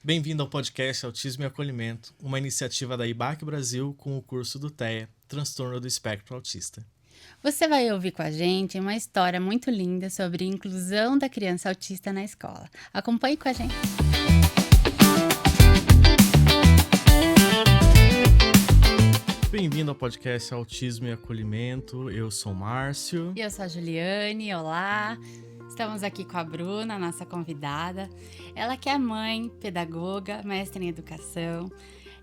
Bem-vindo ao podcast Autismo e Acolhimento, uma iniciativa da IBAC Brasil com o curso do TEA, Transtorno do Espectro Autista. Você vai ouvir com a gente uma história muito linda sobre inclusão da criança autista na escola. Acompanhe com a gente. Bem-vindo ao podcast Autismo e Acolhimento, eu sou o Márcio. E eu sou a Juliane, olá! Estamos aqui com a Bruna, nossa convidada. Ela que é mãe, pedagoga, mestre em educação.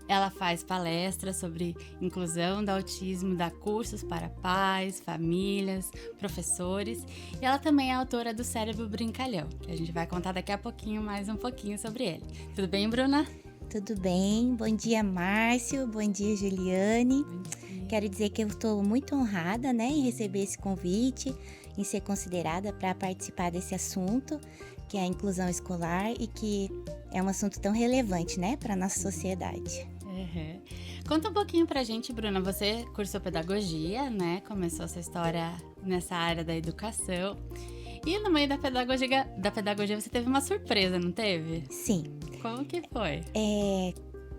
Ela faz palestras sobre inclusão do autismo, dá cursos para pais, famílias, professores. E ela também é autora do Cérebro Brincalhão, que a gente vai contar daqui a pouquinho mais um pouquinho sobre ele. Tudo bem, Bruna? Tudo bem, bom dia Márcio, bom dia Juliane. Bom dia. Quero dizer que eu estou muito honrada, em receber esse convite, em ser considerada para participar desse assunto, que é a inclusão escolar e que é um assunto tão relevante, para a nossa sociedade. Uhum. Conta um pouquinho pra gente, Bruna, você cursou pedagogia, Começou essa história nessa área da educação. E no meio da pedagogia você teve uma surpresa, não teve? Sim. Como que foi?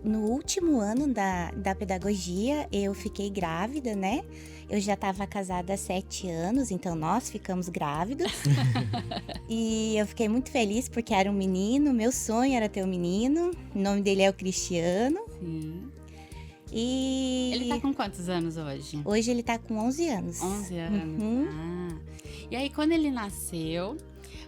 No último ano da pedagogia, eu fiquei grávida, Eu já estava casada há 7 anos, então nós ficamos grávidos. E eu fiquei muito feliz porque era um menino, meu sonho era ter um menino. O nome dele é o Cristiano. Sim. E Ele tá com quantos anos hoje? hoje ele tá com 11 anos. 11 anos. Uhum. Ah. E aí, quando ele nasceu,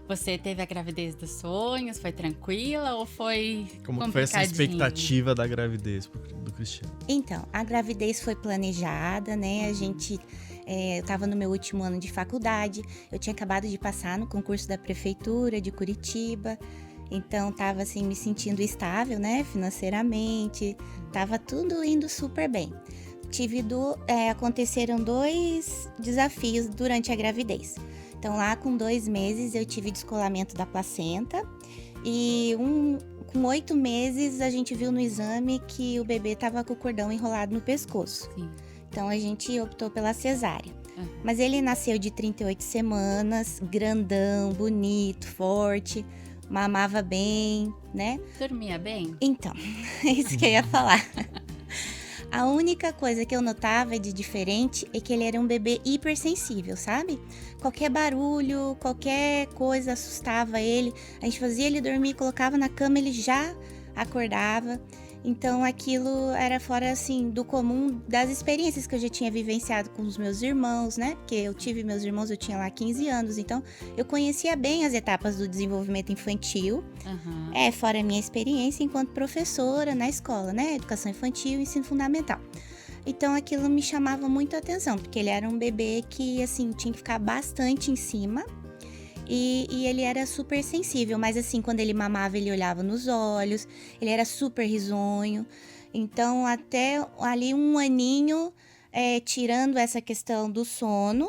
você teve a gravidez dos sonhos? Foi tranquila ou foi Como que foi essa expectativa da gravidez do Cristiano? Então, a gravidez foi planejada, A gente... eu estava no meu último ano de faculdade, eu tinha acabado de passar no concurso da prefeitura de Curitiba, então estava assim me sentindo estável, financeiramente, estava tudo indo super bem. Aconteceram 2 desafios durante a gravidez. Então lá com 2 meses eu tive descolamento da placenta e com 8 meses a gente viu no exame que o bebê estava com o cordão enrolado no pescoço. Sim. Então a gente optou pela cesárea. Uhum. Mas ele nasceu de 38 semanas, grandão, bonito, forte, mamava bem, Dormia bem? Então, é isso que eu ia falar. A única coisa que eu notava de diferente é que ele era um bebê hipersensível, sabe? Qualquer barulho, qualquer coisa assustava ele. A gente fazia ele dormir, colocava na cama, ele já acordava. Então aquilo era fora, assim, do comum das experiências que eu já tinha vivenciado com os meus irmãos, Porque eu tive meus irmãos, eu tinha lá 15 anos, então eu conhecia bem as etapas do desenvolvimento infantil. Uhum. Fora a minha experiência enquanto professora na escola, Educação infantil e ensino fundamental. Então aquilo me chamava muito a atenção, porque ele era um bebê que, assim, tinha que ficar bastante em cima. E ele era super sensível, mas assim, quando ele mamava, ele olhava nos olhos, ele era super risonho. Então, até ali 1 aninho, tirando essa questão do sono,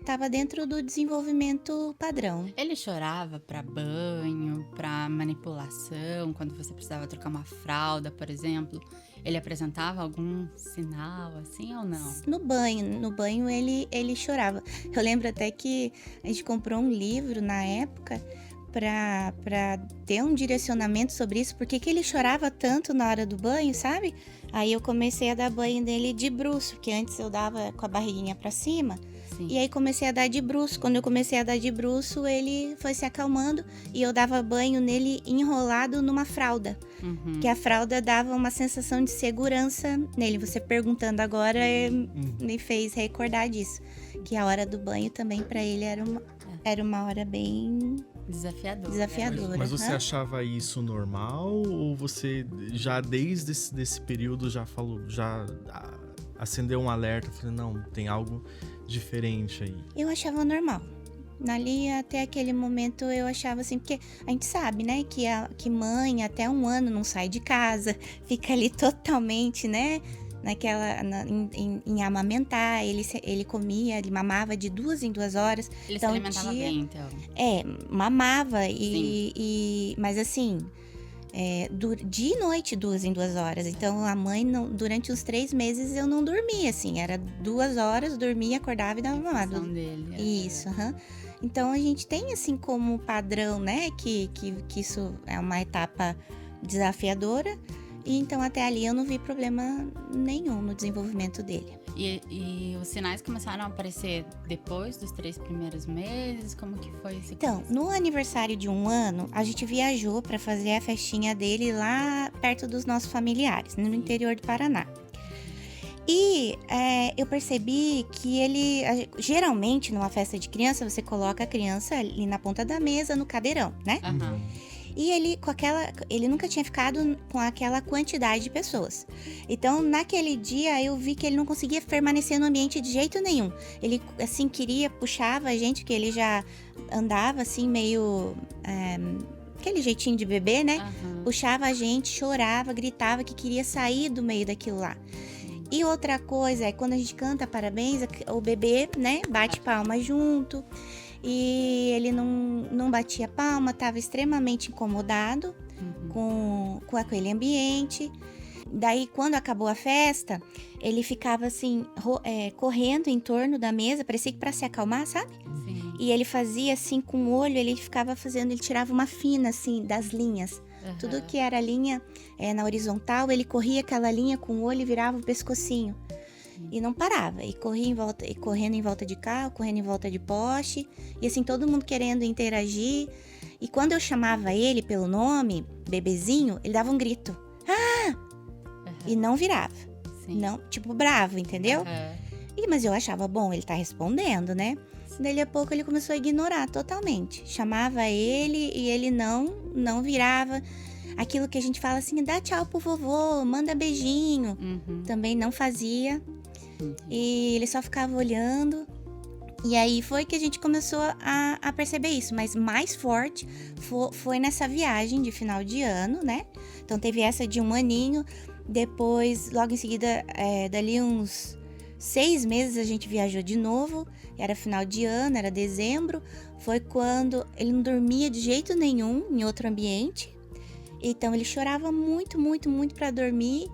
tava dentro do desenvolvimento padrão. Ele chorava pra banho, pra manipulação, quando você precisava trocar uma fralda, por exemplo? Ele apresentava algum sinal assim ou não? No banho ele chorava. Eu lembro até que a gente comprou um livro na época para ter um direcionamento sobre isso, porque que ele chorava tanto na hora do banho, sabe? Aí eu comecei a dar banho nele de bruço, porque antes eu dava com a barriguinha para cima. Sim. E aí comecei a dar de bruço. Quando eu comecei a dar de bruço, ele foi se acalmando e eu dava banho nele enrolado numa fralda. Uhum. Que a fralda dava uma sensação de segurança nele. Você perguntando agora me fez recordar disso. Que a hora do banho também para ele era uma hora bem desafiadora. Mas você achava isso normal ou você já desde esse período já acendeu um alerta? Falei, não, tem algo diferente aí. Eu achava normal. Ali, até aquele momento, eu achava assim, porque a gente sabe, que mãe até 1 ano não sai de casa, fica ali totalmente, em amamentar, ele comia, ele mamava de 2 em 2 horas. Ele então, se alimentava bem, então? Mamava, mas assim... de noite, 2 em 2 horas. Então a mãe, durante os 3 meses eu não dormia, assim, era 2 horas, dormia, acordava e dava mamada. Dele, Isso, aham. Então a gente tem assim como padrão, né, que isso é uma etapa desafiadora. E então até ali eu não vi problema nenhum no desenvolvimento dele. E os sinais começaram a aparecer depois dos 3 primeiros meses? Como que foi esse Então, começo? no aniversário de 1 ano, a gente viajou para fazer a festinha dele lá perto dos nossos familiares, no interior do Paraná. E eu percebi que geralmente numa festa de criança, você coloca a criança ali na ponta da mesa, no cadeirão, né? Aham. E ele nunca tinha ficado com aquela quantidade de pessoas. Então, naquele dia, eu vi que ele não conseguia permanecer no ambiente de jeito nenhum. Ele, assim, puxava a gente, que ele já andava, assim, meio... aquele jeitinho de bebê, né? Aham. Puxava a gente, chorava, gritava que queria sair do meio daquilo lá. E outra coisa é quando a gente canta parabéns, o bebê, né, bate palma junto. E ele não batia palma, estava extremamente incomodado com aquele ambiente. Daí, quando acabou a festa, ele ficava assim, correndo em torno da mesa, parecia que para se acalmar, sabe? Sim. E ele fazia assim com o olho, ele tirava uma fina assim das linhas. Aham. Tudo que era linha na horizontal, ele corria aquela linha com o olho e virava o pescocinho. E não parava, e corria em volta, e correndo em volta de carro, correndo em volta de poste, e assim, todo mundo querendo interagir. E quando eu chamava ele pelo nome, bebezinho, ele dava um grito. Aham. E não virava. Sim. Não, tipo, bravo, entendeu? Aham. Mas eu achava, bom, ele tá respondendo, né? Daí a pouco ele começou a ignorar totalmente. Chamava ele e ele não virava. Aquilo que a gente fala assim, dá tchau pro vovô, manda beijinho. Uhum. Também não fazia. E ele só ficava olhando. E aí foi que a gente começou a perceber isso. Mas mais forte foi nessa viagem de final de ano, né? Então teve essa de 1 aninho. Depois, logo em seguida, dali uns 6 meses a gente viajou de novo. Era final de ano, era dezembro. Foi quando ele não dormia de jeito nenhum em outro ambiente. Então ele chorava muito, muito, muito para dormir.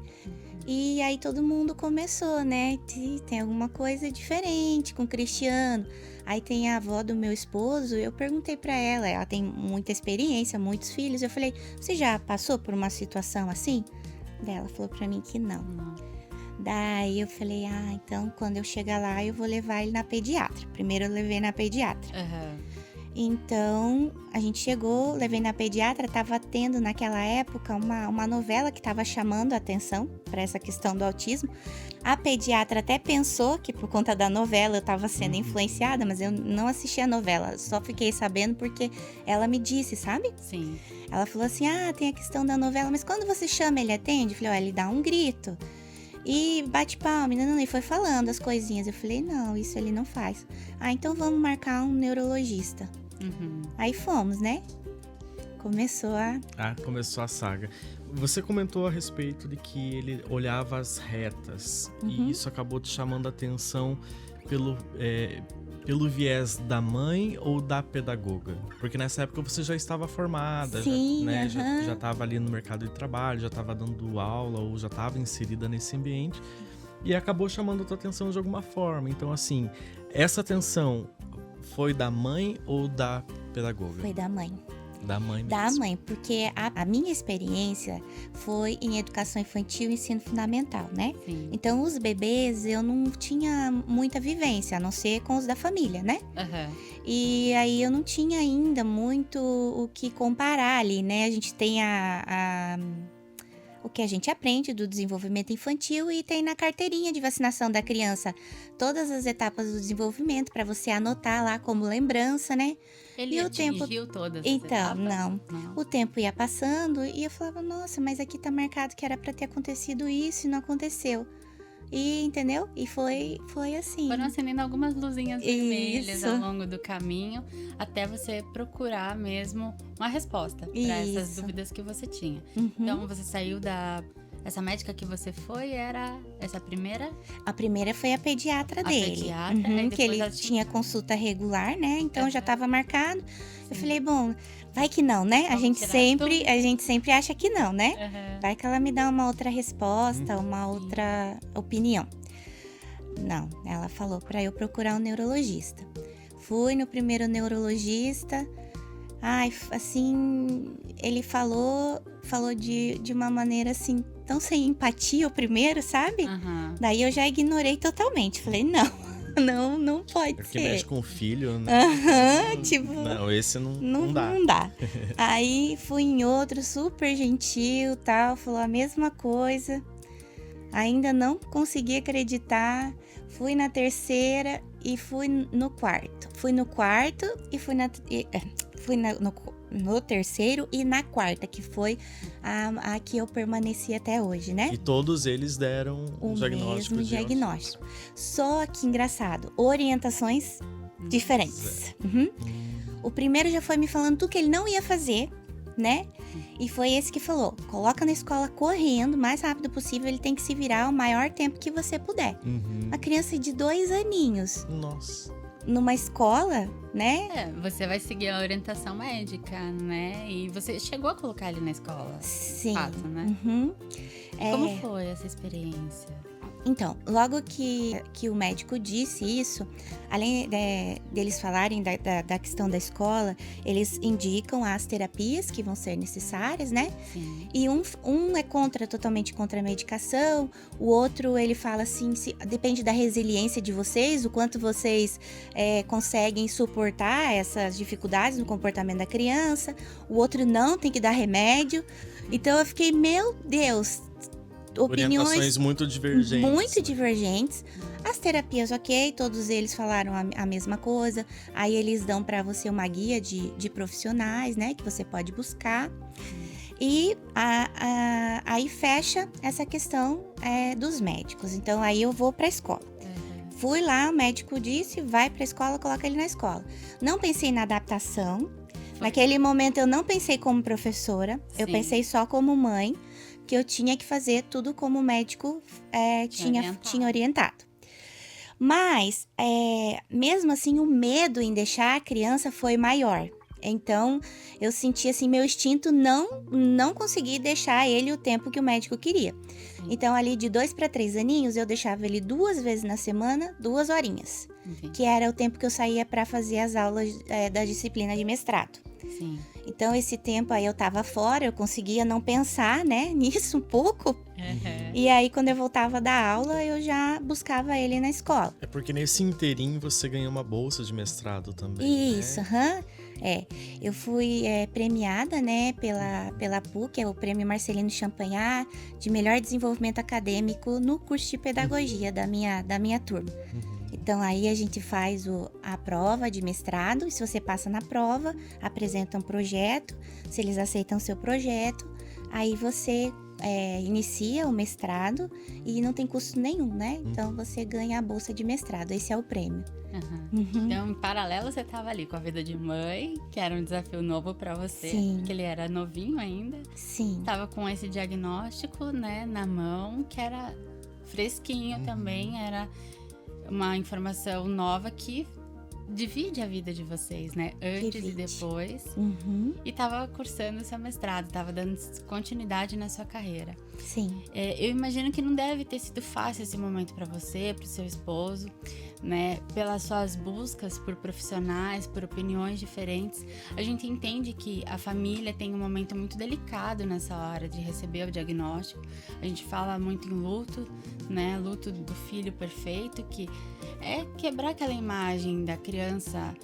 E aí todo mundo começou, né? Tem alguma coisa diferente com o Cristiano. Aí tem a avó do meu esposo, eu perguntei pra ela tem muita experiência, muitos filhos. Eu falei, você já passou por uma situação assim? Daí ela falou pra mim que não. Daí eu falei, então quando eu chegar lá eu vou levar ele na pediatra. Primeiro eu levei na pediatra. Aham. Então, a gente chegou, levei na pediatra, tava tendo naquela época uma novela que tava chamando a atenção para essa questão do autismo. A pediatra até pensou que por conta da novela eu tava sendo influenciada, mas eu não assisti a novela, só fiquei sabendo porque ela me disse, sabe? Sim. Ela falou assim, tem a questão da novela, mas quando você chama ele atende? Eu falei, ele dá um grito. E bate palma, e foi falando as coisinhas. Eu falei, não, isso ele não faz. Então vamos marcar um neurologista. Uhum. Aí fomos, né? Começou Começou a saga. Você comentou a respeito de que ele olhava as retas. E isso acabou te chamando a atenção pelo viés da mãe ou da pedagoga? Porque nessa época você já estava formada, Sim, já estava ali no mercado de trabalho, já estava dando aula ou já estava inserida nesse ambiente e acabou chamando a tua atenção de alguma forma. Então, assim, essa atenção foi da mãe ou da pedagoga? Foi da mãe. Da mãe mesmo. Da mãe, porque a minha experiência foi em educação infantil e ensino fundamental, né? Sim. Então, os bebês eu não tinha muita vivência, a não ser com os da família, né? Aham. E aí eu não tinha ainda muito o que comparar ali, né? A gente tem o que a gente aprende do desenvolvimento infantil e tem na carteirinha de vacinação da criança todas as etapas do desenvolvimento para você anotar lá como lembrança, né? Ele E o tempo- atingiu todas as Então, etapas? não. O tempo ia passando e eu falava, nossa, mas aqui tá marcado que era para ter acontecido isso e não aconteceu. E, entendeu? E foi assim. Foram acendendo algumas luzinhas vermelhas Isso. ao longo do caminho, até você procurar mesmo uma resposta para essas Isso. dúvidas que você tinha. Uhum. Então, você saiu essa médica que você foi, era essa primeira? A primeira foi a pediatra dele. Pediatra, aí depois que ele ela tinha consulta regular, né? Então já Aham. estava marcado. Eu falei, bom, vai que não, né? Vamos tirar A gente sempre acha que não, né? Aham. Vai que ela me dá uma outra resposta, uma outra opinião. Não, ela falou para eu procurar um neurologista. Fui no primeiro neurologista. Ai, assim, ele falou de uma maneira assim, tão sem empatia o primeiro, sabe? Aham. Daí eu já ignorei totalmente. Falei, não pode Porque ser. mexe com o filho, né? Aham, tipo, Não, esse não dá. não dá. Aí fui em outro, super gentil, tal, falou a mesma coisa. Ainda não consegui acreditar. Fui na terceira e fui no quarto. Fui no quarto e no terceiro e na quarta, que foi a que eu permaneci até hoje, né? E todos eles deram O um diagnóstico mesmo de diagnóstico. Só que engraçado, orientações diferentes. Uhum. O primeiro já foi me falando tudo que ele não ia fazer, né? E foi esse que falou: coloca na escola correndo, o mais rápido possível, ele tem que se virar o maior tempo que você puder. Uhum. Uma criança de 2 aninhos, Nossa. numa escola, né? Você vai seguir a orientação médica, né? E você chegou a colocar ele na escola. Sim. Fato, né? Uhum. Como foi essa experiência? Então, logo que o médico disse isso, além deles falarem da questão da escola, eles indicam as terapias que vão ser necessárias, né? Sim. E um é totalmente contra a medicação, o outro ele fala assim, depende da resiliência de vocês, o quanto vocês conseguem suportar essas dificuldades no comportamento da criança, o outro não, tem que dar remédio. Então eu fiquei, meu Deus, opiniões Orientações muito divergentes. muito né? divergentes. As terapias, ok, todos eles falaram a mesma coisa. Aí eles dão para você uma guia de profissionais, né, que você pode buscar. E aí fecha essa questão dos médicos. Então aí eu vou para a escola. Fui lá, o médico disse, vai para a escola, coloca ele na escola. Não pensei na adaptação. Naquele momento eu não pensei como professora, eu Sim. pensei só como mãe, que eu tinha que fazer tudo como o médico tinha orientado. Mas, mesmo assim, o medo em deixar a criança foi maior. Então, eu senti assim, meu instinto não conseguir deixar ele o tempo que o médico queria. Então, ali de 2 para 3 aninhos, eu deixava ele 2 vezes na semana, 2 horinhas. Entendi. Que era o tempo que eu saía para fazer as aulas da disciplina de mestrado. Sim. Então, esse tempo aí eu tava fora, eu conseguia não pensar, né, nisso um pouco. E aí, quando eu voltava da aula, eu já buscava ele na escola. É porque nesse inteirinho você ganhou uma bolsa de mestrado também. Isso, né? aham. Eu fui premiada, né, pela PUC, o Prêmio Marcelino Champagnat, de melhor desenvolvimento acadêmico no curso de pedagogia da minha turma. Então, aí a gente faz a prova de mestrado, e se você passa na prova, apresenta um projeto, se eles aceitam seu projeto, aí você inicia o mestrado e não tem custo nenhum, né? Então, você ganha a bolsa de mestrado, esse é o prêmio. Então, em paralelo, você estava ali com a vida de mãe, que era um desafio novo para você, Sim. porque ele era novinho ainda. Sim, Tava com esse diagnóstico, né, na mão, que era fresquinho também, era uma informação nova que divide a vida de vocês, né? Antes Divide. e depois. uhum, E tava cursando o seu mestrado, tava dando continuidade na sua carreira. sim, Eu imagino que não deve ter sido fácil esse momento para você, para o seu esposo, né? Pelas suas buscas por profissionais, por opiniões diferentes. A gente entende que a família tem um momento muito delicado nessa hora de receber o diagnóstico. A gente fala muito em luto, né? Luto do filho perfeito, que é quebrar aquela imagem da criança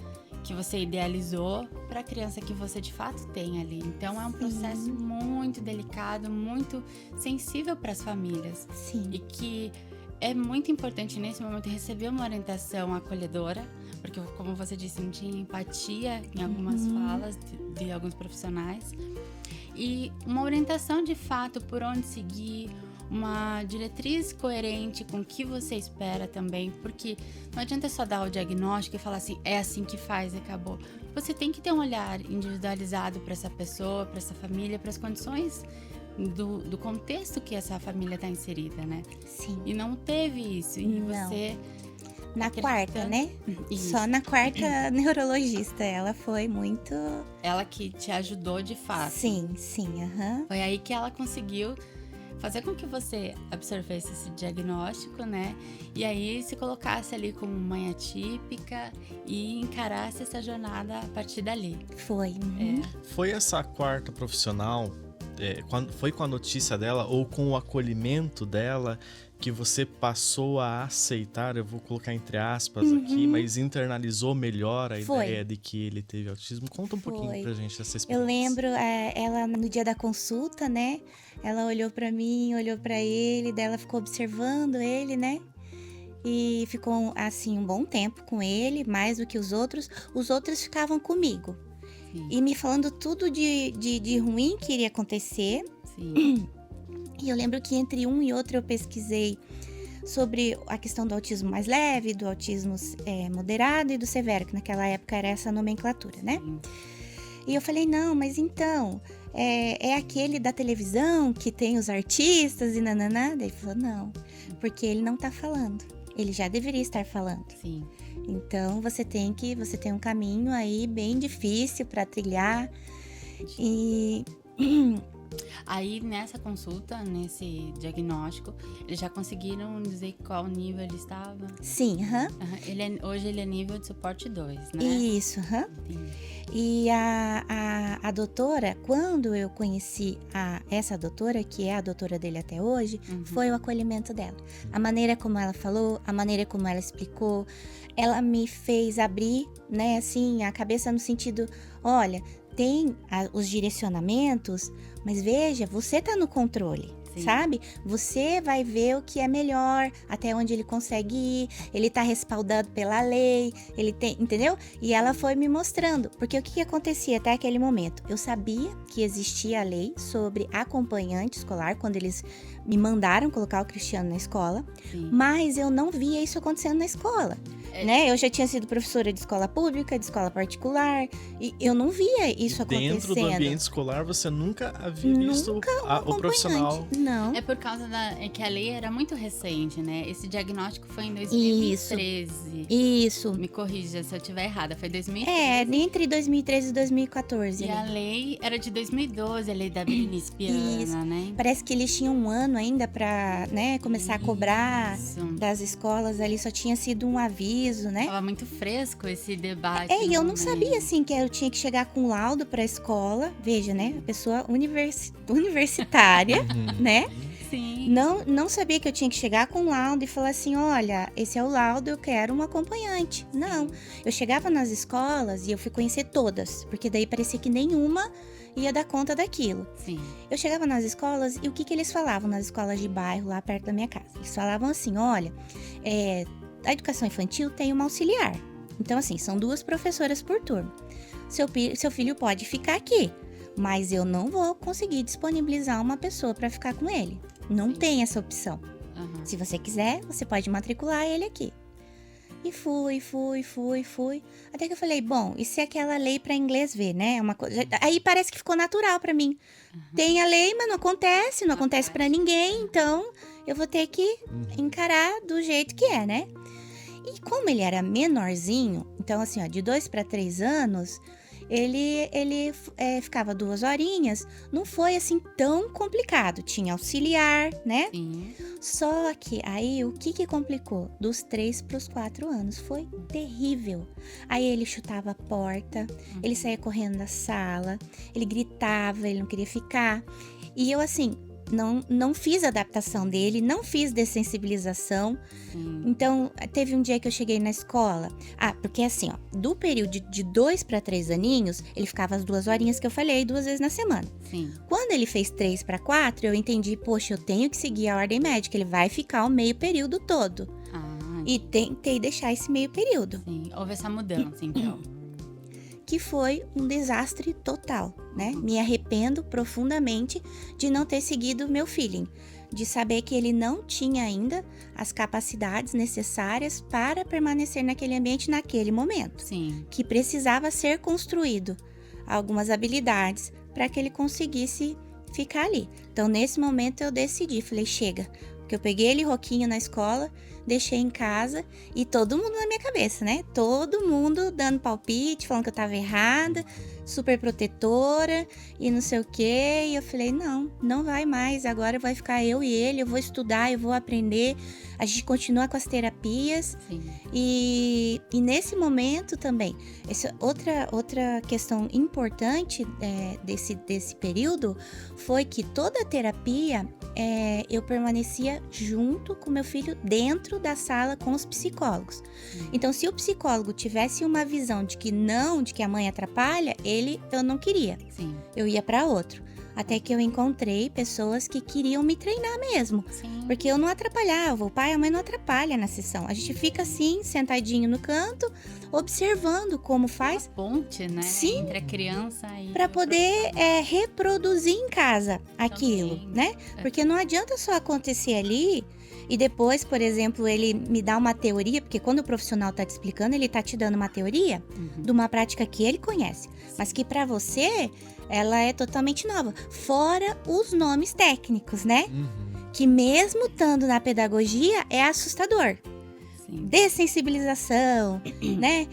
que você idealizou para a criança que você de fato tem ali. Então é um processo muito delicado, muito sensível para as famílias sim, e que é muito importante nesse momento receber uma orientação acolhedora, porque como você disse, não tinha empatia em algumas falas de alguns profissionais, e uma orientação de fato por onde seguir, uma diretriz coerente com o que você espera também, porque não adianta só dar o diagnóstico e falar assim, é assim que faz e acabou. Você tem que ter um olhar individualizado para essa pessoa, para essa família, para as condições do contexto que essa família está inserida, né? sim. E não teve isso. E Não. você... Na quarta, né? Isso. Só na quarta neurologista, ela foi muito... Ela que te ajudou de fato. Sim, aham. Foi aí que ela conseguiu fazer com que você absorvesse esse diagnóstico, né? E aí se colocasse ali como mãe atípica e encarasse essa jornada a partir dali. Foi. Uhum. Foi essa quarta profissional, foi com a notícia dela ou com o acolhimento dela que você passou a aceitar, eu vou colocar entre aspas aqui, mas internalizou melhor a ideia de que ele teve autismo? Conta um pouquinho pra gente essa experiência. Eu lembro, ela no dia da consulta, né? Ela olhou pra mim, olhou pra ele, daí ela ficou observando ele, né? E ficou, assim, um bom tempo com ele, mais do que os outros. Os outros ficavam comigo. Sim. E me falando tudo de ruim que iria acontecer. Sim. E eu lembro que entre um e outro eu pesquisei sobre a questão do autismo mais leve, do autismo moderado e do severo, que naquela época era essa nomenclatura, né? Sim. E eu falei, não, mas então, é aquele da televisão que tem os artistas e nananã? Daí ele falou, não, porque ele não tá falando, ele já deveria estar falando. Sim. Então você tem um caminho aí bem difícil para trilhar e... Aí, nessa consulta, nesse diagnóstico, eles já conseguiram dizer qual nível ele estava? Sim, aham. Hoje ele é nível de suporte 2, né? Isso, aham. Entendi. E a doutora, quando eu conheci essa doutora, que é a doutora dele até hoje, foi o acolhimento dela. A maneira como ela falou, a maneira como ela explicou, ela me fez abrir, né, assim, a cabeça no sentido, olha, tem os direcionamentos, mas veja, você tá no controle. Sim. Sabe? Você vai ver o que é melhor, até onde ele consegue ir, ele tá respaldado pela lei, ele tem, entendeu? E ela foi me mostrando, porque o que acontecia até aquele momento? Eu sabia que existia a lei sobre acompanhante escolar, quando eles me mandaram colocar o Cristiano na escola, sim, mas eu não via isso acontecendo na escola. Né? Eu já tinha sido professora de escola pública, de escola particular, e eu não via isso acontecendo. Dentro do ambiente escolar, você nunca havia visto o profissional. Não. É por causa que a lei era muito recente, né? Esse diagnóstico foi em 2013. Isso. Me corrija se eu estiver errada, foi 2013. Entre 2013 e 2014. E a lei era de 2012, a lei da Berenice Piana, né? Parece que eles tinham um ano ainda pra, né, começar a cobrar das escolas ali, só tinha sido um aviso, né? Tava muito fresco esse debate. E eu não sabia, assim, que eu tinha que chegar com laudo pra escola. Veja, né? A pessoa universitária, né? Sim. Não sabia que eu tinha que chegar com laudo e falar assim, olha, esse é o laudo, eu quero um acompanhante. Não. Eu chegava nas escolas e eu fui conhecer todas, porque daí parecia que nenhuma ia dar conta daquilo. Sim. Eu chegava nas escolas e o que eles falavam nas escolas de bairro lá perto da minha casa? Eles falavam assim, olha, a educação infantil tem uma auxiliar. Então, assim, são 2 professoras por turma. Seu filho pode ficar aqui, mas eu não vou conseguir disponibilizar uma pessoa para ficar com ele. Não tem essa opção. Se você quiser, você pode matricular ele aqui. E fui. Até que eu falei, bom, e se aquela lei para inglês ver, né? Uma coisa. Aí parece que ficou natural para mim. Tem a lei, mas não acontece para ninguém, então eu vou ter que encarar do jeito que é, né? E como ele era menorzinho, então assim, ó, de 2 para 3 anos, ele ficava 2 horinhas, não foi assim tão complicado, tinha auxiliar, né? Sim. Só que aí o que complicou? Dos 3 para os 4 anos, foi terrível. Aí ele chutava a porta, ele saía correndo da sala, ele gritava, ele não queria ficar. E eu assim, não fiz adaptação dele, não fiz dessensibilização. Então, teve um dia que eu cheguei na escola. Porque assim, ó, do período de 2 para 3 aninhos, ele ficava as 2 horinhas que eu falei, 2 vezes na semana. Sim. Quando ele fez 3 para 4, eu entendi, poxa, eu tenho que seguir a ordem médica, ele vai ficar o meio período todo. E tentei deixar esse meio período. Sim, houve essa mudança, então. Que foi um desastre total, né? Me arrependo profundamente de não ter seguido o meu feeling, de saber que ele não tinha ainda as capacidades necessárias para permanecer naquele ambiente naquele momento. Sim. Que precisava ser construído algumas habilidades para que ele conseguisse ficar ali. Então, nesse momento, eu decidi, falei, chega. Porque eu peguei ele roquinho na escola, deixei em casa e todo mundo na minha cabeça, né? Todo mundo dando palpite, falando que eu tava errada. super protetora e não sei o quê. E eu falei, não vai mais. Agora vai ficar eu e ele, eu vou estudar, eu vou aprender. A gente continua com as terapias. Sim. E nesse momento também, outra questão importante desse período foi que toda a terapia eu permanecia junto com meu filho dentro da sala com os psicólogos. Então, se o psicólogo tivesse uma visão de que a mãe atrapalha, eu não queria. Sim. Eu ia para outro. Até que eu encontrei pessoas que queriam me treinar mesmo. Sim. Porque eu não atrapalhava, o pai e a mãe não atrapalham na sessão. A gente fica assim, sentadinho no canto, observando como faz. Ponte, né? Sim. Entre a criança e Para o poder reproduzir em casa aquilo, Também. né? Porque não adianta só acontecer ali e depois, por exemplo, ele me dá uma teoria, porque quando o profissional tá te explicando, ele tá te dando uma teoria de uma prática que ele conhece, mas que para você ela é totalmente nova. Fora os nomes técnicos, né? Que mesmo estando na pedagogia é assustador. Sim. Dessensibilização, né?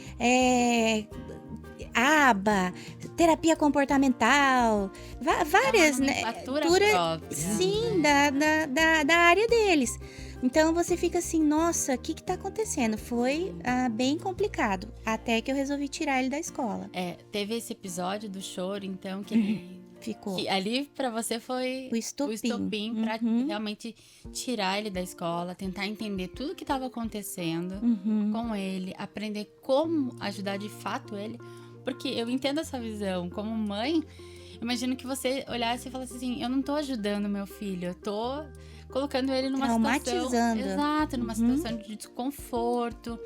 ABA, terapia comportamental, várias, né? Nomenclatura própria, Sim, né? da área deles. Então você fica assim, nossa, o que tá acontecendo? Foi bem complicado, até que eu resolvi tirar ele da escola. Teve esse episódio do choro, então, que ele... Ficou. Que ali pra você foi O estopim. pra realmente tirar ele da escola, tentar entender tudo que estava acontecendo com ele, aprender como ajudar de fato ele. Porque eu entendo essa visão. Como mãe, imagino que você olhasse e falasse assim, eu não tô ajudando meu filho, eu tô colocando ele numa Traumatizando. situação... Exato, numa situação de desconforto.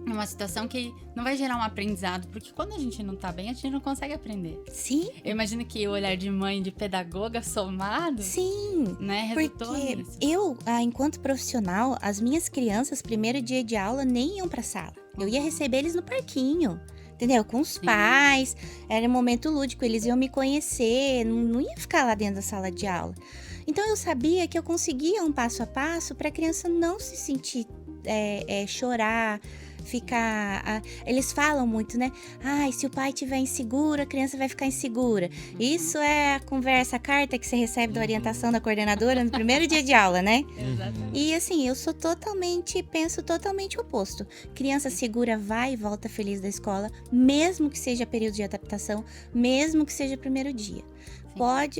Uma situação que não vai gerar um aprendizado, porque quando a gente não tá bem, a gente não consegue aprender. Sim. Eu imagino que o olhar de mãe, de pedagoga somado, Sim. né, resultou Porque nisso. eu, enquanto profissional, as minhas crianças, primeiro dia de aula, nem iam pra sala. Eu ia receber eles no parquinho. Entendeu? Com os pais, era um momento lúdico, eles iam me conhecer, não ia ficar lá dentro da sala de aula. Então eu sabia que eu conseguia um passo a passo para a criança não se sentir, chorar, ficar... Eles falam muito, né? Se o pai estiver inseguro, a criança vai ficar insegura. Isso é a conversa, a carta que você recebe da orientação da coordenadora no primeiro dia de aula, né? Exatamente. E assim, eu penso totalmente o oposto. Criança segura vai e volta feliz da escola, mesmo que seja período de adaptação, mesmo que seja primeiro dia.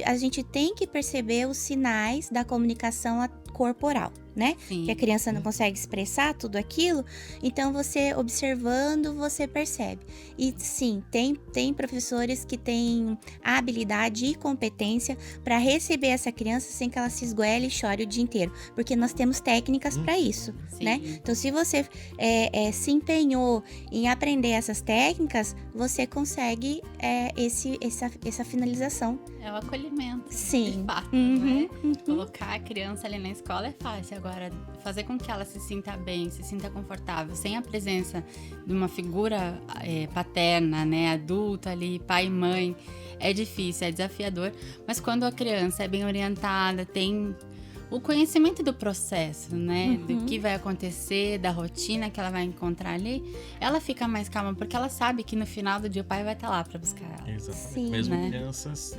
A gente tem que perceber os sinais da comunicação corporal, né? Sim. Que a criança não consegue expressar tudo aquilo, então você observando, você percebe. E sim, tem professores que têm a habilidade e competência para receber essa criança sem que ela se esgoele e chore o dia inteiro, porque nós temos técnicas para isso, Sim. né? Então, se você se empenhou em aprender essas técnicas, você consegue essa finalização. É o acolhimento. Sim. De fato, né? Colocar a criança ali na escola é fácil. Agora, fazer com que ela se sinta bem, se sinta confortável, sem a presença de uma figura paterna, né, adulta ali, pai e mãe, é difícil, é desafiador. Mas quando a criança é bem orientada, tem o conhecimento do processo, né, do que vai acontecer, da rotina que ela vai encontrar ali, ela fica mais calma, porque ela sabe que no final do dia o pai vai estar lá para buscar ela. Exatamente. Sim, Mesmo né? crianças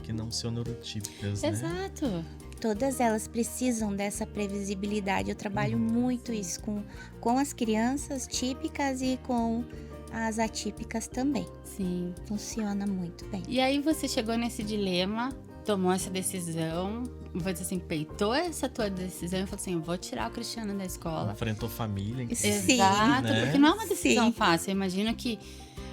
que não são neurotípicas, né? Exato. Todas elas precisam dessa previsibilidade. Eu trabalho muito isso com as crianças típicas e com as atípicas também. Sim. Funciona muito bem. E aí você chegou nesse dilema, tomou essa decisão, vou dizer assim, peitou essa tua decisão e falou assim, eu vou tirar o Cristiano da escola. Enfrentou família, inclusive. Sim. Exato, né? porque não é uma decisão Sim. fácil. Eu imagino que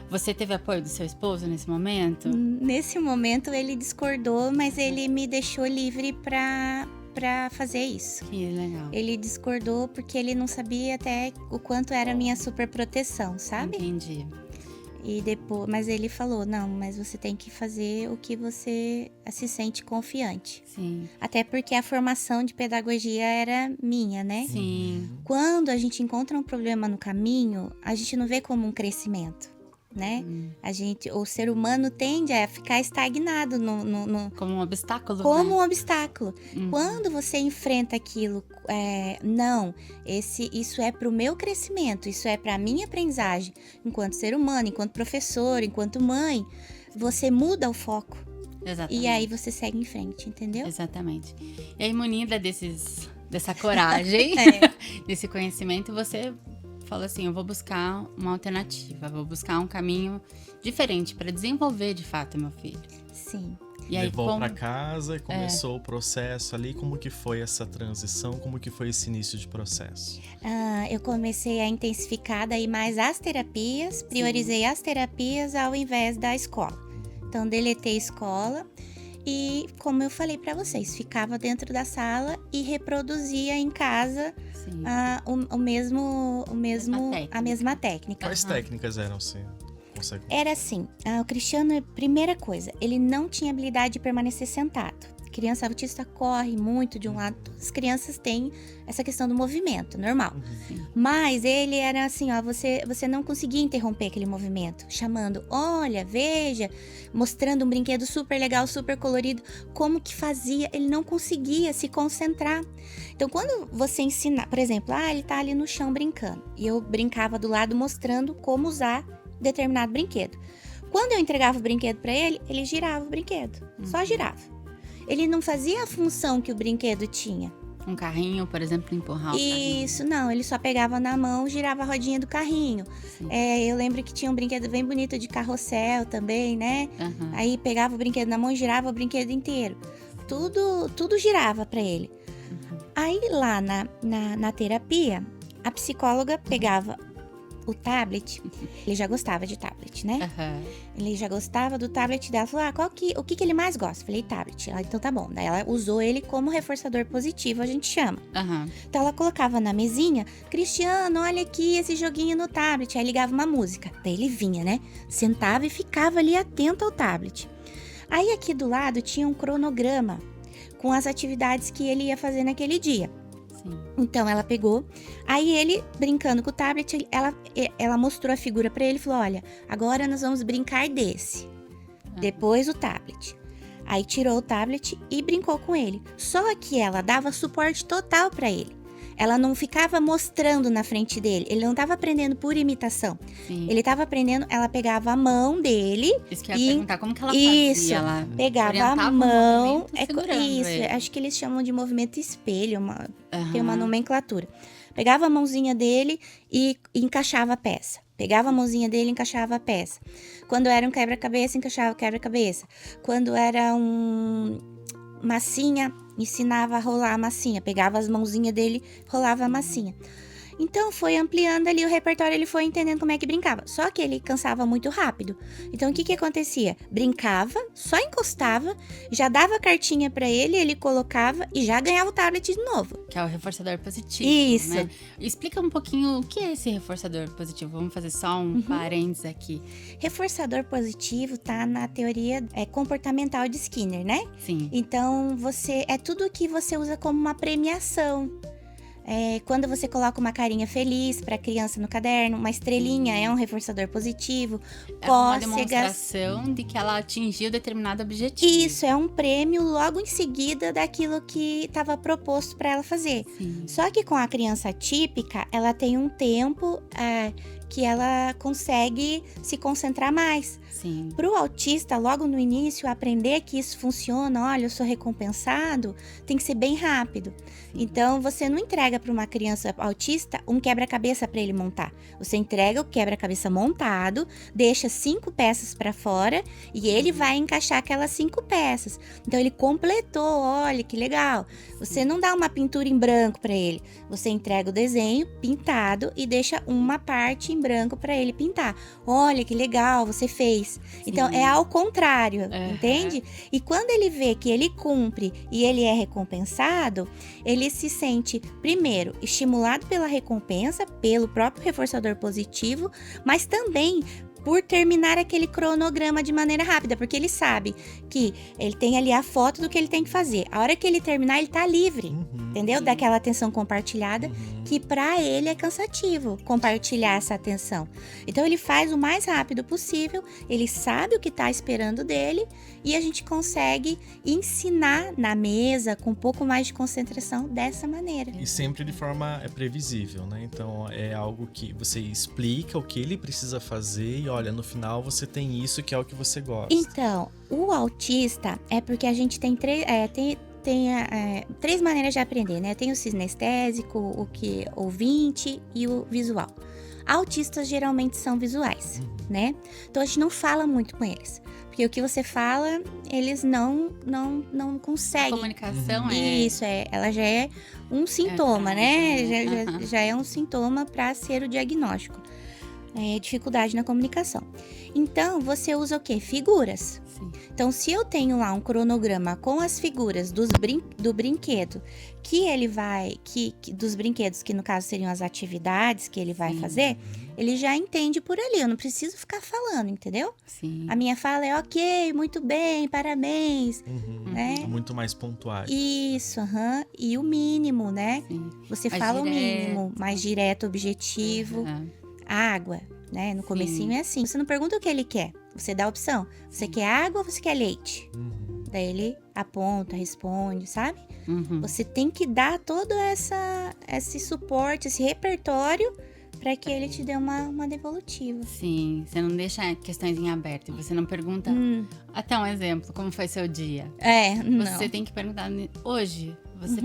você teve apoio do seu esposo nesse momento? Nesse momento ele discordou, mas ele me deixou livre para fazer isso. Que legal. Ele discordou porque ele não sabia até o quanto era a minha super proteção, sabe? Entendi. E depois, mas ele falou, não, mas você tem que fazer o que você se sente confiante. Sim. Até porque a formação de pedagogia era minha, né? Sim. Quando a gente encontra um problema no caminho, a gente não vê como um crescimento. né? O ser humano tende a ficar estagnado Como um obstáculo, como né? um obstáculo. Quando você enfrenta aquilo, não, isso é para o meu crescimento, isso é para a minha aprendizagem, enquanto ser humano, enquanto professor, enquanto mãe, você muda o foco. Exatamente. E aí você segue em frente, entendeu? Exatamente. E aí, munida dessa coragem, desse conhecimento, você falou assim, eu vou buscar uma alternativa, vou buscar um caminho diferente para desenvolver de fato meu filho. Sim. E aí, Levou para casa e começou o processo ali. Como que foi essa transição? Como que foi esse início de processo? Eu comecei a intensificar daí mais as terapias, priorizei as terapias ao invés da escola. Então, deletei a escola e, como eu falei para vocês, ficava dentro da sala e reproduzia em casa Sim. a mesma técnica. Quais técnicas eram, você consegue? Era assim, o Cristiano, primeira coisa, ele não tinha habilidade de permanecer sentado. Criança autista corre muito de um lado, todas as crianças têm essa questão do movimento, normal. Mas ele era assim, você não conseguia interromper aquele movimento, chamando, olha, veja, mostrando um brinquedo super legal, super colorido, como que fazia, ele não conseguia se concentrar. Então, quando você ensina, por exemplo, ele tá ali no chão brincando, e eu brincava do lado mostrando como usar determinado brinquedo. Quando eu entregava o brinquedo para ele, ele girava o brinquedo, só girava. Ele não fazia a função que o brinquedo tinha. Um carrinho, por exemplo, empurrar o carrinho. Isso, não, ele só pegava na mão, girava a rodinha do carrinho. Eu lembro que tinha um brinquedo bem bonito de carrossel também, né? Aí pegava o brinquedo na mão e girava o brinquedo inteiro. Tudo girava para ele. Aí lá na terapia, a psicóloga pegava o tablet, ele já gostava de tablet, né? Ele já gostava do tablet dela, falou, o que ele mais gosta? Falei, tablet. Ela, então tá bom. Daí ela usou ele como reforçador positivo, a gente chama. Então ela colocava na mesinha, Cristiano, olha aqui esse joguinho no tablet. Aí ligava uma música. Daí ele vinha, né? Sentava e ficava ali atento ao tablet. Aí aqui do lado tinha um cronograma com as atividades que ele ia fazer naquele dia. Então ela pegou, aí ele brincando com o tablet, ela mostrou a figura pra ele e falou, olha, agora nós vamos brincar desse, depois o tablet. Aí tirou o tablet e brincou com ele, só que ela dava suporte total pra ele. Ela não ficava mostrando na frente dele, ele não estava aprendendo por imitação. Ele estava aprendendo, ela pegava a mão dele. Isso que eu ia perguntar, como que ela fazia? Isso, ela pegava a mão. Isso, acho que eles chamam de movimento espelho, tem uma nomenclatura. Pegava a mãozinha dele e encaixava a peça. Pegava a mãozinha dele e encaixava a peça. Quando era um quebra-cabeça, encaixava o quebra-cabeça. Quando era massinha, ensinava a rolar a massinha, pegava as mãozinhas dele, rolava a massinha. Então foi ampliando ali o repertório, ele foi entendendo como é que brincava. Só que ele cansava muito rápido. Então o que acontecia? Brincava, só encostava, já dava cartinha pra ele, ele colocava e já ganhava o tablet de novo. Que é o reforçador positivo. Isso. Né? Explica um pouquinho o que é esse reforçador positivo. Vamos fazer só um parênteses aqui. Reforçador positivo tá na teoria comportamental de Skinner, né? Sim. Então é tudo que você usa como uma premiação. Quando você coloca uma carinha feliz para a criança no caderno, uma estrelinha é um reforçador positivo. É uma demonstração de que ela atingiu determinado objetivo. Isso, é um prêmio logo em seguida daquilo que estava proposto para ela fazer. Sim. Só que com a criança típica, ela tem um tempo que ela consegue se concentrar mais. Sim. Para o autista, logo no início, aprender que isso funciona, olha, eu sou recompensado, tem que ser bem rápido. Então, você não entrega para uma criança autista um quebra-cabeça para ele montar. Você entrega o quebra-cabeça montado, deixa 5 peças para fora e ele vai encaixar aquelas 5 peças. Então, ele completou, olha que legal. Você não dá uma pintura em branco para ele. Você entrega o desenho pintado e deixa uma parte em branco para ele pintar. Olha que legal, você fez. Então, é ao contrário, entende? E quando ele vê que ele cumpre e ele é recompensado, ele se sente, primeiro, estimulado pela recompensa, pelo próprio reforçador positivo, mas também por terminar aquele cronograma de maneira rápida, porque ele sabe que ele tem ali a foto do que ele tem que fazer. A hora que ele terminar, ele tá livre. entendeu? Daquela atenção compartilhada, que pra ele é cansativo compartilhar essa atenção. Então ele faz o mais rápido possível, ele sabe o que tá esperando dele e a gente consegue ensinar na mesa com um pouco mais de concentração dessa maneira. E sempre de forma previsível, né? Então é algo que você explica o que ele precisa fazer e olha, no final você tem isso que é o que você gosta. Então, o autista é porque a gente tem três maneiras de aprender, né? Tem o sinestésico, o que ouvinte e o visual. Autistas geralmente são visuais, né? Então a gente não fala muito com eles. Porque o que você fala, eles não A conseguem. comunicação Isso, ela já é um sintoma, né? Já é um sintoma para ser o diagnóstico. É dificuldade na comunicação. Então, você usa o quê? Figuras. Sim. Então, se eu tenho lá um cronograma com as figuras do brinquedo, que ele vai, dos brinquedos, que no caso seriam as atividades que ele vai fazer, ele já entende por ali. Eu não preciso ficar falando, entendeu? Sim. A minha fala é ok, muito bem, parabéns. Né? Muito mais pontuais. Isso, e o mínimo, né? Sim. Você Mais fala o direto. mínimo, mais direto, objetivo. Água, né? No comecinho é assim. Você não pergunta o que ele quer. Você dá a opção. Você quer água ou você quer leite? Daí ele aponta, responde, sabe? Você tem que dar todo esse suporte, esse repertório para que ele te dê uma devolutiva. Sim, você não deixa questões em aberto. Você não pergunta. Até um exemplo, como foi seu dia? Não. Você tem que perguntar hoje. Você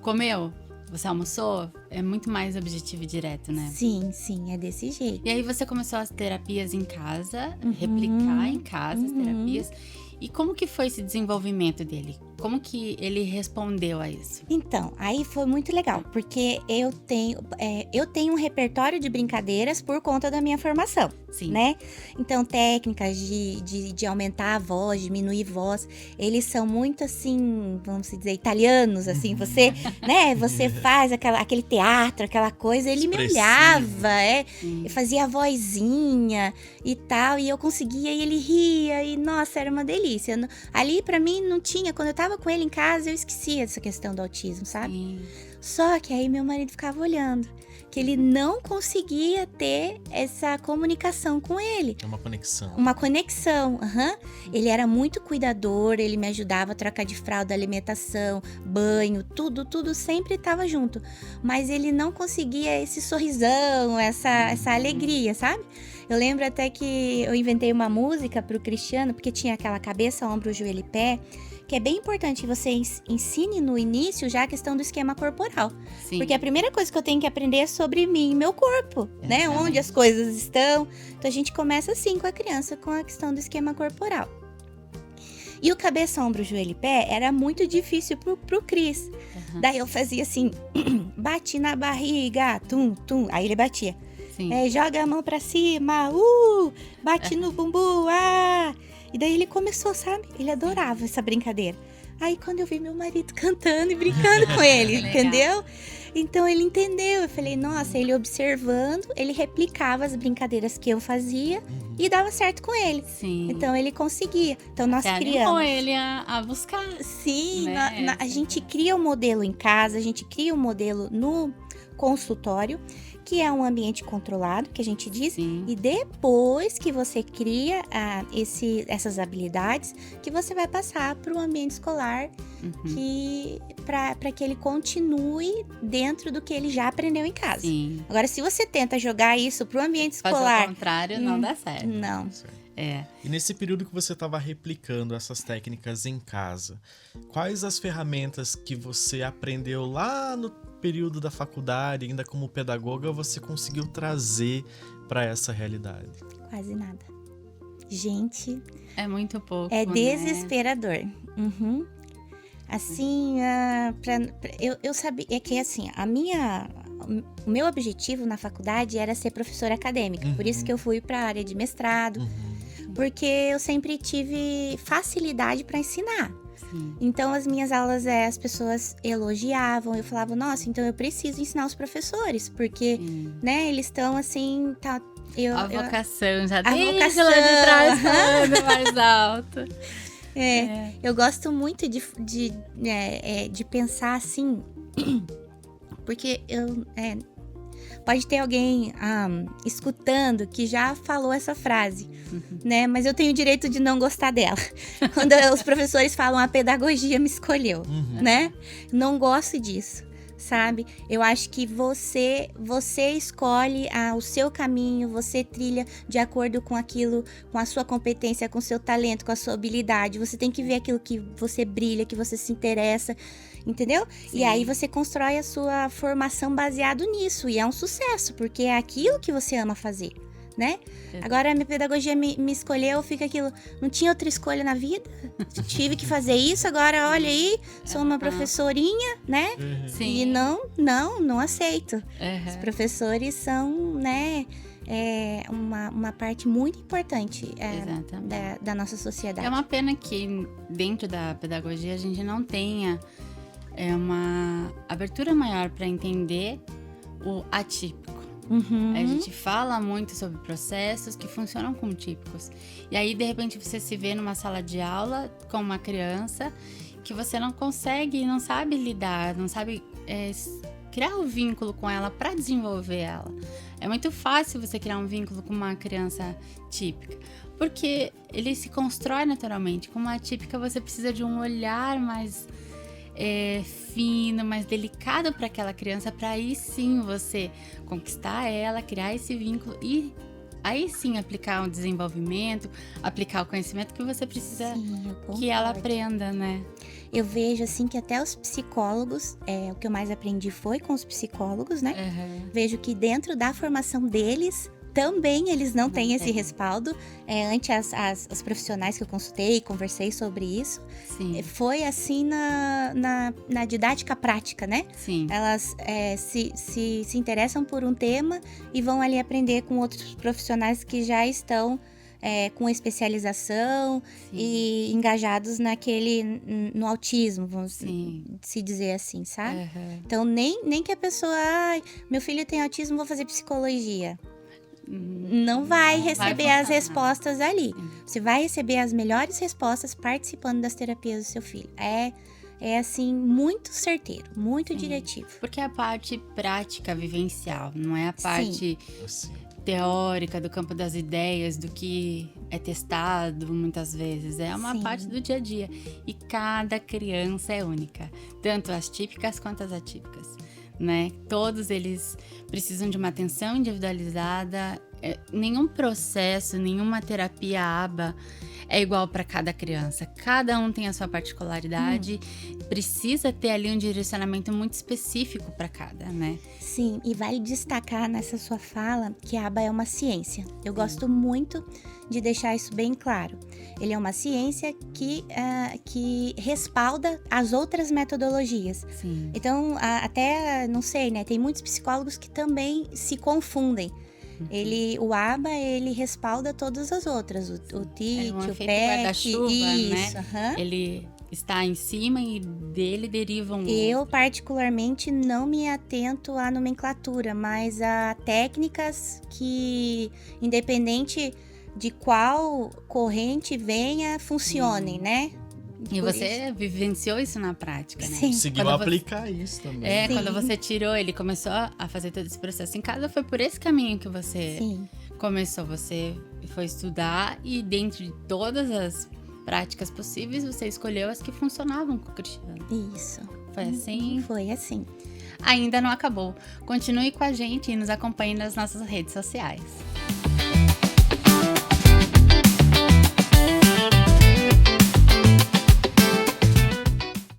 comeu? Você almoçou? É muito mais objetivo e direto, né? Sim, é desse jeito. E aí você começou as terapias em casa, replicar em casa as terapias. E como que foi esse desenvolvimento dele? Como que ele respondeu a isso? Então, aí foi muito legal, porque eu tenho um repertório de brincadeiras por conta da minha formação, Sim. né? Então, técnicas de aumentar a voz, diminuir a voz, eles são muito assim, vamos dizer, italianos, assim, você, né? Você faz aquele teatro, aquela coisa, ele me olhava, fazia a vozinha e tal, e eu conseguia, e ele ria, e nossa, era uma delícia. Ali, pra mim, não tinha, quando eu tava com ele em casa, eu esquecia dessa questão do autismo, sabe? Sim. Só que aí meu marido ficava olhando, que ele não conseguia ter essa comunicação com ele. É uma conexão. Uma conexão, Ele era muito cuidador, ele me ajudava a trocar de fralda, alimentação, banho, tudo sempre estava junto. Mas ele não conseguia esse sorrisão, essa alegria, sabe? Eu lembro até que eu inventei uma música pro Cristiano, porque tinha aquela cabeça, ombro, joelho e pé, que é bem importante que você ensine no início já a questão do esquema corporal. Sim. Porque a primeira coisa que eu tenho que aprender é sobre mim e meu corpo, né? Onde as coisas estão. Então a gente começa assim com a criança, com a questão do esquema corporal. E o cabeça, ombro, joelho e pé era muito difícil pro Cris. Daí eu fazia assim, bate na barriga, tum, tum. Aí ele batia. Joga a mão pra cima, bate no bumbum, E daí ele começou, sabe? Ele adorava essa brincadeira. Aí quando eu vi meu marido cantando e brincando com ele, entendeu? Então ele entendeu. Eu falei, nossa, ele observando, ele replicava as brincadeiras que eu fazia e dava certo com ele. Sim. Então ele conseguia. Então nós Você criamos. animou ele a buscar. Sim, né? a gente cria o modelo em casa, a gente cria o modelo no consultório, que é um ambiente controlado, que a gente diz. Sim. E depois que você cria essas habilidades, que você vai passar para o ambiente escolar, para que ele continue dentro do que ele já aprendeu em casa. Sim. Agora, se você tenta jogar isso para o ambiente Fazer escolar... o contrário não dá certo. Não. E nesse período que você estava replicando essas técnicas em casa, quais as ferramentas que você aprendeu lá no período da faculdade, ainda como pedagoga, você conseguiu trazer para essa realidade? Quase nada. Gente, É muito pouco, é né? desesperador. Assim, eu sabia que assim, o meu objetivo na faculdade era ser professora acadêmica. Por isso que eu fui para a área de mestrado, porque eu sempre tive facilidade para ensinar. Sim. Então, as minhas aulas, as pessoas elogiavam. Eu falava, nossa, então eu preciso ensinar os professores, porque, né, eles estão assim, A vocação já a desde vocação, lá de trás falando mais alto. Eu gosto muito de pensar assim, Porque pode ter alguém escutando que já falou essa frase, né? Mas eu tenho o direito de não gostar dela. Quando os professores falam a pedagogia me escolheu, né? Não gosto disso, sabe? Eu acho que você escolhe o seu caminho, você trilha de acordo com aquilo, com a sua competência, com o seu talento, com a sua habilidade. Você tem que ver aquilo que você brilha, que você se interessa, entendeu? Sim. E aí você constrói a sua formação baseado nisso. E é um sucesso, porque é aquilo que você ama fazer, né? Agora a minha pedagogia me escolheu, fica aquilo, não tinha outra escolha na vida, tive que fazer isso, agora olha aí, sou uma professorinha, né? Sim. E não aceito. Os Uhum. professores são, né, uma parte muito importante Exatamente. da nossa sociedade. É uma pena que dentro da pedagogia a gente não tenha uma abertura maior para entender o atípico. Uhum. A gente fala muito sobre processos que funcionam com típicos. E aí, de repente, você se vê numa sala de aula com uma criança que você não consegue, não sabe lidar, não sabe criar um vínculo com ela para desenvolver ela. É muito fácil você criar um vínculo com uma criança típica, porque ele se constrói naturalmente. Com uma atípica, você precisa de um olhar mais fino, mais delicado para aquela criança, para aí sim você conquistar ela, criar esse vínculo e aí sim aplicar um desenvolvimento, aplicar o conhecimento que você precisa que ela aprenda, né? Eu vejo assim que até os psicólogos, o que eu mais aprendi foi com os psicólogos, né? Uhum. Vejo que dentro da formação deles também eles não têm esse respaldo. Ante as profissionais que eu consultei e conversei sobre isso, Sim. foi assim na didática prática, né? Sim. Elas se interessam por um tema e vão ali aprender com outros profissionais que já estão com especialização e engajados no autismo, vamos se dizer assim, sabe? Uhum. Então, nem que a pessoa, meu filho tem autismo, vou fazer psicologia. Não vai receber as respostas ali. Você vai receber as melhores respostas participando das terapias do seu filho. É assim, muito certeiro, muito diretivo. Porque é a parte prática, vivencial, não é a parte teórica do campo das ideias, do que é testado muitas vezes. É uma parte do dia a dia. E cada criança é única, tanto as típicas quanto as atípicas, né? Todos eles precisam de uma atenção individualizada. Nenhum processo, nenhuma terapia ABA é igual para cada criança. Cada um tem a sua particularidade. Precisa ter ali um direcionamento muito específico para cada, né? Sim, e vale destacar nessa sua fala que a ABA é uma ciência. Eu gosto muito de deixar isso bem claro. Ele é uma ciência que respalda as outras metodologias. Sim. Então, até, não sei, né? Tem muitos psicólogos que também se confundem. O ABA, ele respalda todas as outras. O TIC, o PEC, isso. Né? Ele está em cima e dele derivam... Eu, particularmente, não me atento à nomenclatura, mas a técnicas que, independente de qual corrente venha, funcionem, né? E você vivenciou isso na prática, né? Sim. Conseguiu aplicar isso também. Quando você tirou, ele começou a fazer todo esse processo em casa, foi por esse caminho que você começou. Você foi estudar e dentro de todas as práticas possíveis, você escolheu as que funcionavam com o Cristiano. Isso. Foi assim? Foi assim. Ainda não acabou. Continue com a gente e nos acompanhe nas nossas redes sociais.